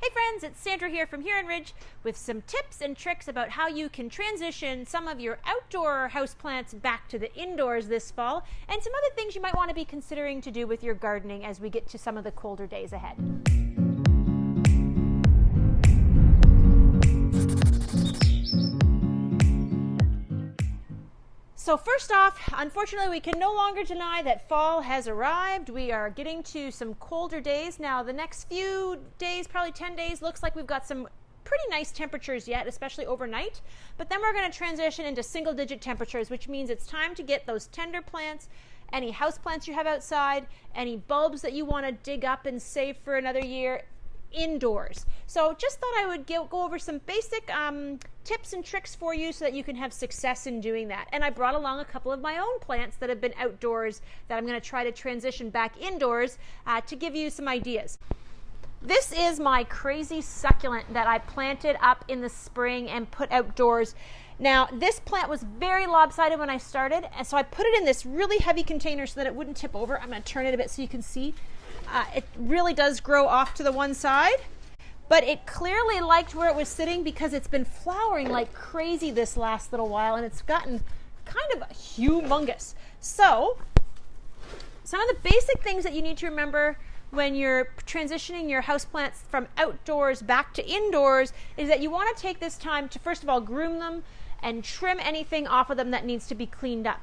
Hey friends, it's Sandra here from Huron Ridge with some tips and tricks about how you can transition some of your outdoor houseplants back to the indoors this fall, and some other things you might want to be considering to do with your gardening as we get to some of the colder days ahead. So first off, unfortunately, we can no longer deny that fall has arrived. We are getting to some colder days. Now, the next few days, probably 10 days, looks like we've got some pretty nice temperatures yet, especially overnight. But then we're going to transition into single-digit temperatures, which means it's time to get those tender plants, any house plants you have outside, any bulbs that you want to dig up and save for another year, indoors. So just thought I would go over some basic tips and tricks for you so that you can have success in doing that. And I brought along a couple of my own plants that have been outdoors that I'm going to try to transition back indoors to give you some ideas. This is my crazy succulent that I planted up in the spring and put outdoors. Now, this plant was very lopsided when I started, and so I put it in this really heavy container so that it wouldn't tip over. I'm going to turn it a bit so you can see. It really does grow off to the one side, but it clearly liked where it was sitting because it's been flowering like crazy this last little while, and it's gotten kind of humongous. So, some of the basic things that you need to remember when you're transitioning your houseplants from outdoors back to indoors is that you want to take this time to, first of all, groom them and trim anything off of them that needs to be cleaned up.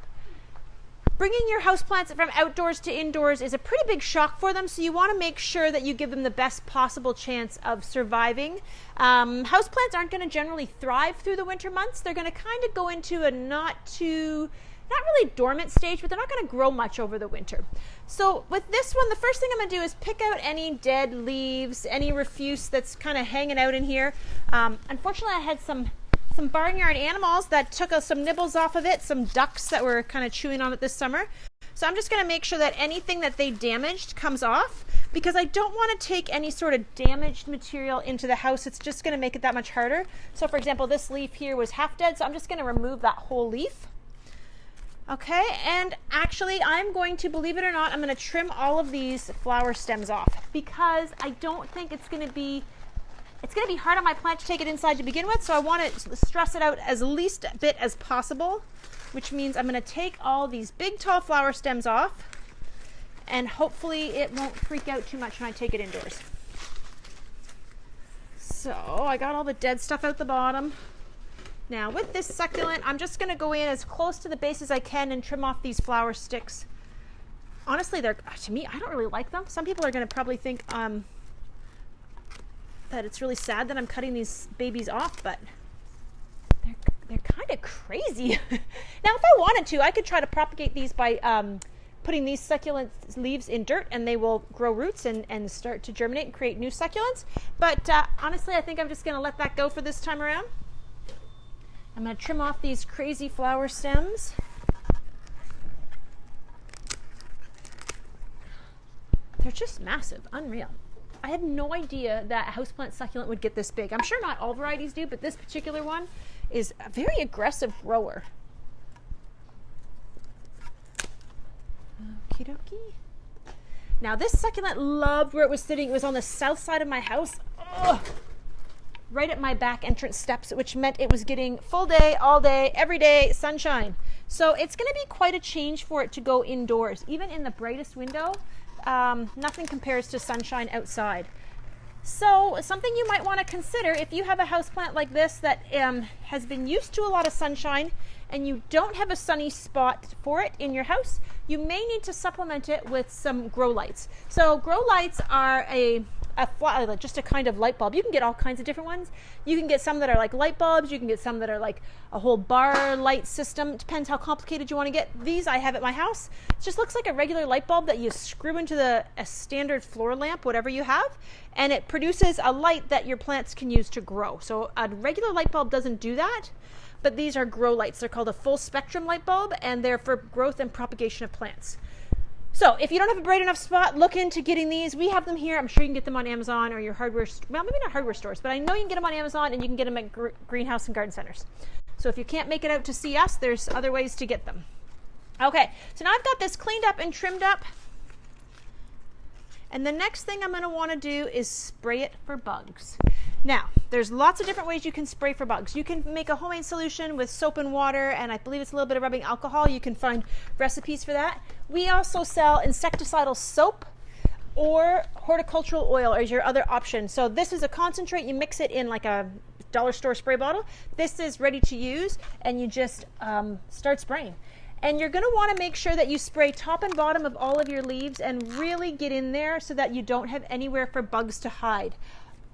Bringing your houseplants from outdoors to indoors is a pretty big shock for them, so you want to make sure that you give them the best possible chance of surviving. Houseplants aren't going to generally thrive through the winter months. They're going to kind of go into a not really dormant stage, but they're not going to grow much over the winter. So with this one, the first thing I'm going to do is pick out any dead leaves, any refuse that's kind of hanging out in here. Unfortunately, I had some barnyard animals that took some nibbles off of it, some ducks that were kind of chewing on it this summer. So I'm just going to make sure that anything that they damaged comes off, because I don't want to take any sort of damaged material into the house. It's just going to make it that much harder. So for example, this leaf here was half dead, so I'm just going to remove that whole leaf. Okay, and actually I'm going to, believe it or not, I'm going to trim all of these flower stems off because I don't think it's going to be hard on my plant to take it inside to begin with, so I want to stress it out as least a bit as possible, which means I'm going to take all these big tall flower stems off, and hopefully it won't freak out too much when I take it indoors. So I got all the dead stuff out the bottom. Now with this succulent, I'm just going to go in as close to the base as I can and trim off these flower sticks. Honestly, to me, I don't really like them. Some people are going to probably think that it's really sad that I'm cutting these babies off, but they're kind of crazy. Now, if I wanted to, I could try to propagate these by putting these succulent leaves in dirt, and they will grow roots and start to germinate and create new succulents. But honestly, I think I'm just going to let that go for this time around. I'm going to trim off these crazy flower stems. They're just massive, unreal. I had no idea that a houseplant succulent would get this big. I'm sure not all varieties do, but this particular one is a very aggressive grower. Okie dokie. Now this succulent loved where it was sitting. It was on the south side of my house. Ugh. Right at my back entrance steps, which meant it was getting full day, all day, every day, sunshine. So it's going to be quite a change for it to go indoors. Even in the brightest window, nothing compares to sunshine outside. So something you might want to consider if you have a houseplant like this that has been used to a lot of sunshine and you don't have a sunny spot for it in your house, you may need to supplement it with some grow lights. So grow lights are just a kind of light bulb. You can get all kinds of different ones. You can get some that are like light bulbs. You can get some that are like a whole bar light system. It depends how complicated you want to get. These I have at my house. It just looks like a regular light bulb that you screw into a standard floor lamp, whatever you have, and it produces a light that your plants can use to grow. So a regular light bulb doesn't do that, but these are grow lights. They're called a full spectrum light bulb, and they're for growth and propagation of plants. So if you don't have a bright enough spot, look into getting these. We have them here. I'm sure you can get them on Amazon or your hardware, well, maybe not hardware stores, but I know you can get them on Amazon and you can get them at greenhouse and garden centers. So if you can't make it out to see us, there's other ways to get them. Okay, so now I've got this cleaned up and trimmed up. And the next thing I'm going to want to do is spray it for bugs. Now, there's lots of different ways you can spray for bugs. You can make a homemade solution with soap and water, and I believe it's a little bit of rubbing alcohol. You can find recipes for that. We also sell insecticidal soap or horticultural oil as your other option. So this is a concentrate. You mix it in like a dollar store spray bottle. This is ready to use, and you just start spraying. And you're going to want to make sure that you spray top and bottom of all of your leaves and really get in there so that you don't have anywhere for bugs to hide.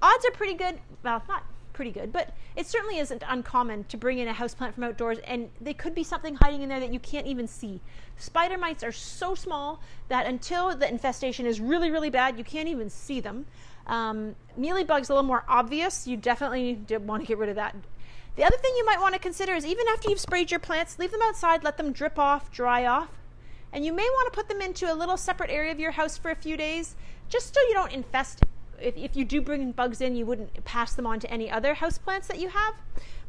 Odds are pretty good, well, not pretty good, but it certainly isn't uncommon to bring in a houseplant from outdoors and they could be something hiding in there that you can't even see. Spider mites are so small that until the infestation is really, really bad, you can't even see them. Mealybug's a little more obvious. You definitely want to get rid of that. The other thing you might want to consider is even after you've sprayed your plants, leave them outside, let them drip off, dry off. And you may want to put them into a little separate area of your house for a few days, just so you don't infest. If you do bring bugs in, you wouldn't pass them on to any other houseplants that you have.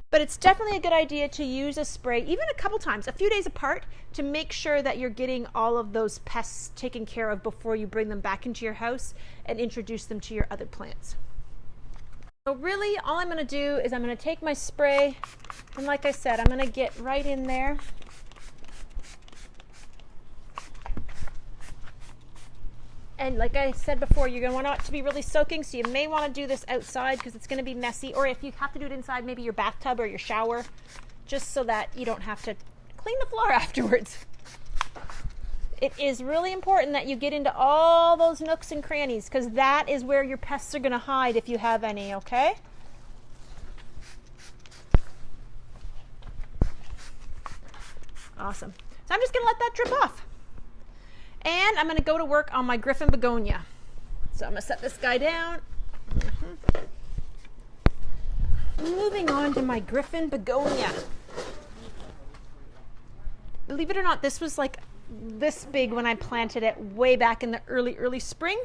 But it's definitely a good idea to use a spray, even a couple times, a few days apart, to make sure that you're getting all of those pests taken care of before you bring them back into your house and introduce them to your other plants. So really, all I'm going to do is I'm going to take my spray, and like I said, I'm going to get right in there. And like I said before, you're going to want it to be really soaking, so you may want to do this outside because it's going to be messy. Or if you have to do it inside, maybe your bathtub or your shower, just so that you don't have to clean the floor afterwards. It is really important that you get into all those nooks and crannies because that is where your pests are going to hide if you have any, okay? Awesome. So I'm just going to let that drip off. And I'm going to go to work on my Griffin begonia. So I'm going to set this guy down. Moving on to my Griffin begonia. Believe it or not, this was like this big when I planted it way back in the early spring.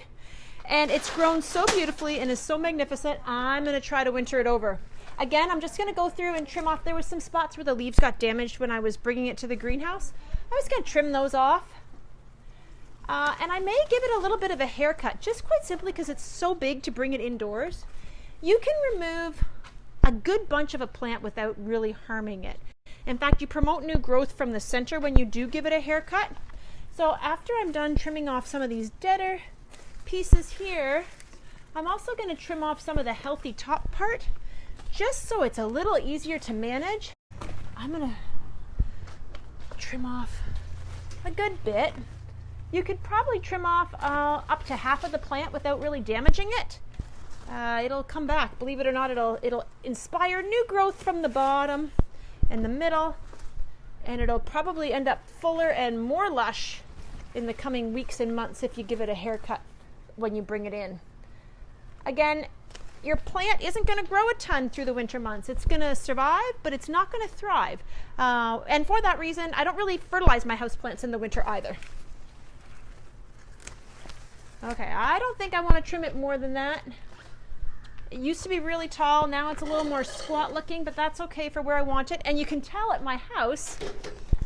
And it's grown so beautifully and is so magnificent, I'm going to try to winter it over. Again, I'm just going to go through and trim off. There was some spots where the leaves got damaged when I was bringing it to the greenhouse. I was going to trim those off. And I may give it a little bit of a haircut, just quite simply because it's so big to bring it indoors. You can remove a good bunch of a plant without really harming it. In fact, you promote new growth from the center when you do give it a haircut. So after I'm done trimming off some of these deader pieces here, I'm also going to trim off some of the healthy top part, just so it's a little easier to manage. I'm going to trim off a good bit. You could probably trim off up to half of the plant without really damaging it. It'll come back. Believe it or not, it'll inspire new growth from the bottom and the middle, and it'll probably end up fuller and more lush in the coming weeks and months if you give it a haircut when you bring it in. Again, your plant isn't going to grow a ton through the winter months. It's going to survive, but it's not going to thrive. And for that reason, I don't really fertilize my houseplants in the winter either. Okay, I don't think I want to trim it more than that. It used to be really tall. Now it's a little more squat looking, but that's okay for where I want it. And you can tell at my house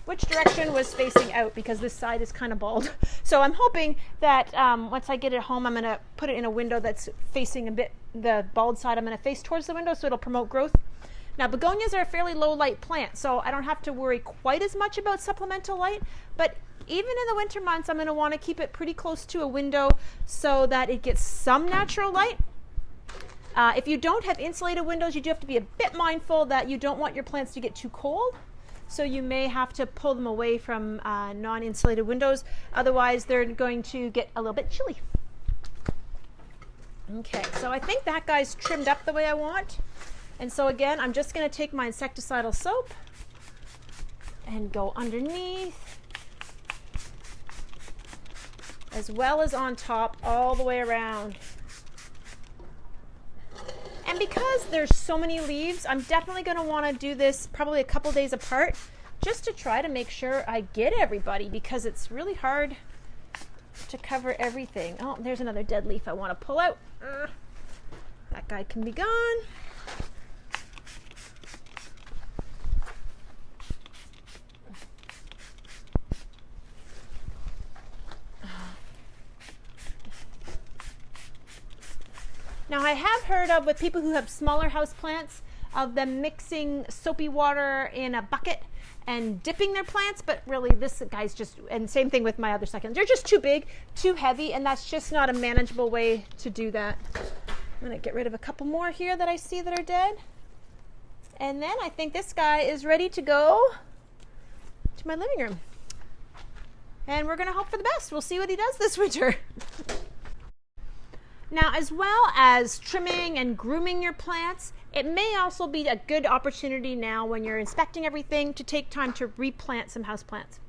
which direction was facing out because this side is kind of bald. So I'm hoping that once I get it home, I'm going to put it in a window that's facing a bit, the bald side I'm going to face towards the window so it'll promote growth. Now, begonias are a fairly low light plant, so I don't have to worry quite as much about supplemental light, but even in the winter months, I'm going to want to keep it pretty close to a window so that it gets some natural light. If you don't have insulated windows, you do have to be a bit mindful that you don't want your plants to get too cold. So you may have to pull them away from non-insulated windows. Otherwise, they're going to get a little bit chilly. Okay, so I think that guy's trimmed up the way I want. And so again, I'm just going to take my insecticidal soap and go underneath, as well as on top, all the way around. And because there's so many leaves, I'm definitely going to want to do this probably a couple days apart just to try to make sure I get everybody, because it's really hard to cover everything. Oh, there's another dead leaf I want to pull out. That guy can be gone. I have heard of, with people who have smaller house plants, of them mixing soapy water in a bucket and dipping their plants, but really this guy's just, and same thing with my other succulents, they're just too big, too heavy, and that's just not a manageable way to do that. I'm gonna get rid of a couple more here that I see that are dead. And then I think this guy is ready to go to my living room. And we're gonna hope for the best. We'll see what he does this winter. Now, as well as trimming and grooming your plants, it may also be a good opportunity now when you're inspecting everything to take time to replant some houseplants.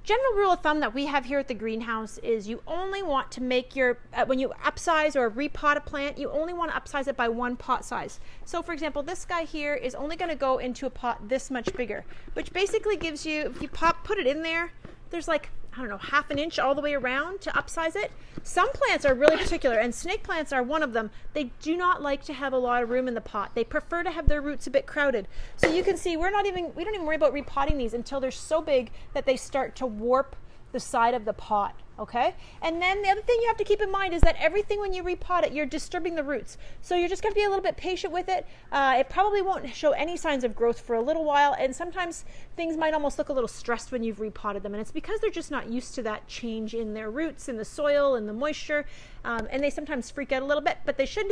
General rule of thumb that we have here at the greenhouse is you only want to make your, when you upsize or repot a plant, you only want to upsize it by 1 pot size. So for example, this guy here is only going to go into a pot this much bigger, which basically gives you, if you put it in there, there's like, I don't know, 1/2 inch all the way around to upsize it. Some plants are really particular, and snake plants are one of them. They do not like to have a lot of room in the pot. They prefer to have their roots a bit crowded. So you can see we don't even worry about repotting these until they're so big that they start to warp the side of the pot, okay? And then the other thing you have to keep in mind is that everything, when you repot it, you're disturbing the roots. So you're just gonna be a little bit patient with it. It probably won't show any signs of growth for a little while, and sometimes things might almost look a little stressed when you've repotted them, and it's because they're just not used to that change in their roots, in the soil, in the moisture, and they sometimes freak out a little bit, but they should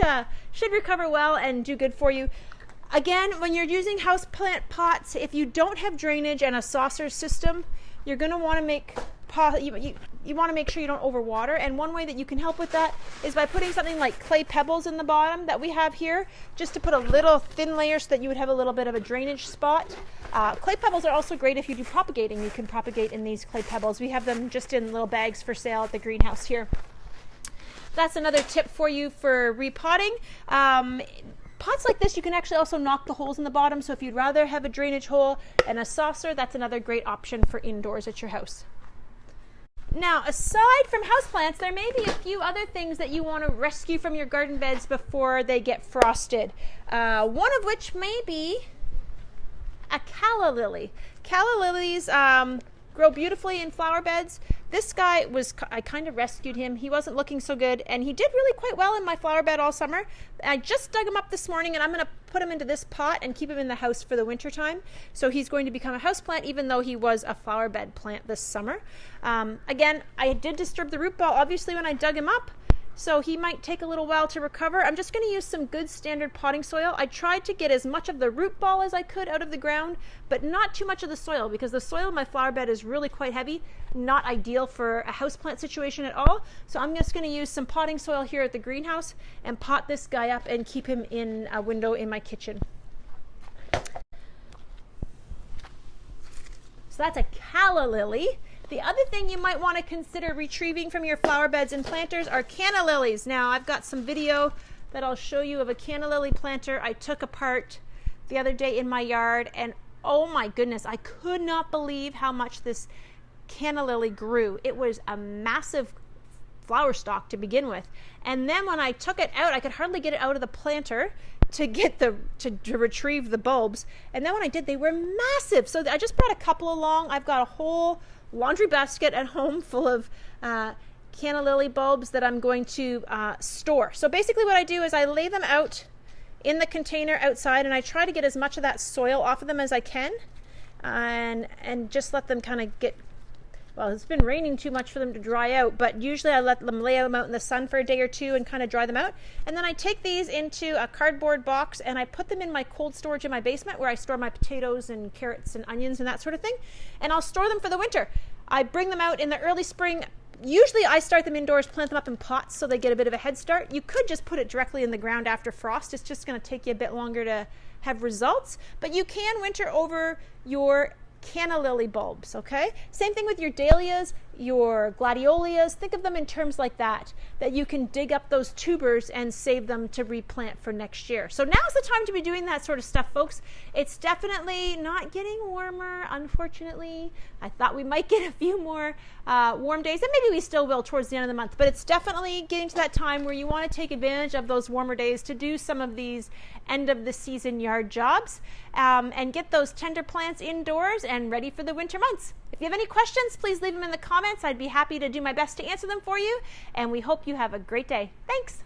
recover well and do good for you. Again, when you're using houseplant pots, if you don't have drainage and a saucer system, you're gonna wanna make you want to make sure you don't overwater, and one way that you can help with that is by putting something like clay pebbles in the bottom that we have here, just to put a little thin layer so that you would have a little bit of a drainage spot. Clay pebbles are also great if you do propagating. You can propagate in these clay pebbles. We have them just in little bags for sale at the greenhouse here. That's another tip for you for repotting. Pots like this, you can actually also knock the holes in the bottom, so if you'd rather have a drainage hole and a saucer, that's another great option for indoors at your house. Now, aside from houseplants, there may be a few other things that you want to rescue from your garden beds before they get frosted. One of which may be a calla lily. Calla lilies grow beautifully in flower beds. This guy I kind of rescued him. He wasn't looking so good, and he did really quite well in my flower bed all summer. I just dug him up this morning, and I'm going to put him into this pot and keep him in the house for the winter time. So he's going to become a house plant, even though he was a flower bed plant this summer. Again, I did disturb the root ball, obviously, when I dug him up, so he might take a little while to recover. I'm just going to use some good standard potting soil. I tried to get as much of the root ball as I could out of the ground, but not too much of the soil, because the soil in my flower bed is really quite heavy, not ideal for a houseplant situation at all. So I'm just going to use some potting soil here at the greenhouse and pot this guy up and keep him in a window in my kitchen. So that's a calla lily. The other thing you might want to consider retrieving from your flower beds and planters are canna lilies. Now, I've got some video that I'll show you of a canna lily planter I took apart the other day in my yard, and oh my goodness, I could not believe how much this canna lily grew. It was a massive flower stalk to begin with, and then when I took it out, I could hardly get it out of the planter to get to retrieve the bulbs, and then when I did, they were massive. So I just brought a couple along. I've got a whole laundry basket at home full of canna lily bulbs that I'm going to store. So basically what I do is I lay them out in the container outside, and I try to get as much of that soil off of them as I can, and just let them kind of get, well, it's been raining too much for them to dry out, but usually I let them lay them out in the sun for a day or two and kind of dry them out. And then I take these into a cardboard box and I put them in my cold storage in my basement, where I store my potatoes and carrots and onions and that sort of thing. And I'll store them for the winter. I bring them out in the early spring. Usually I start them indoors, plant them up in pots so they get a bit of a head start. You could just put it directly in the ground after frost. It's just going to take you a bit longer to have results, but you can winter over your canna lily bulbs, okay? Same thing with your dahlias, your gladiolus. Think of them in terms like that you can dig up those tubers and save them to replant for next year. So now's the time to be doing that sort of stuff, folks. It's definitely not getting warmer, unfortunately. I thought we might get a few more warm days, and maybe we still will towards the end of the month, but it's definitely getting to that time where you want to take advantage of those warmer days to do some of these end of the season yard jobs, and get those tender plants indoors and ready for the winter months. If you have any questions, please leave them in the comments. I'd be happy to do my best to answer them for you, and we hope you have a great day. Thanks.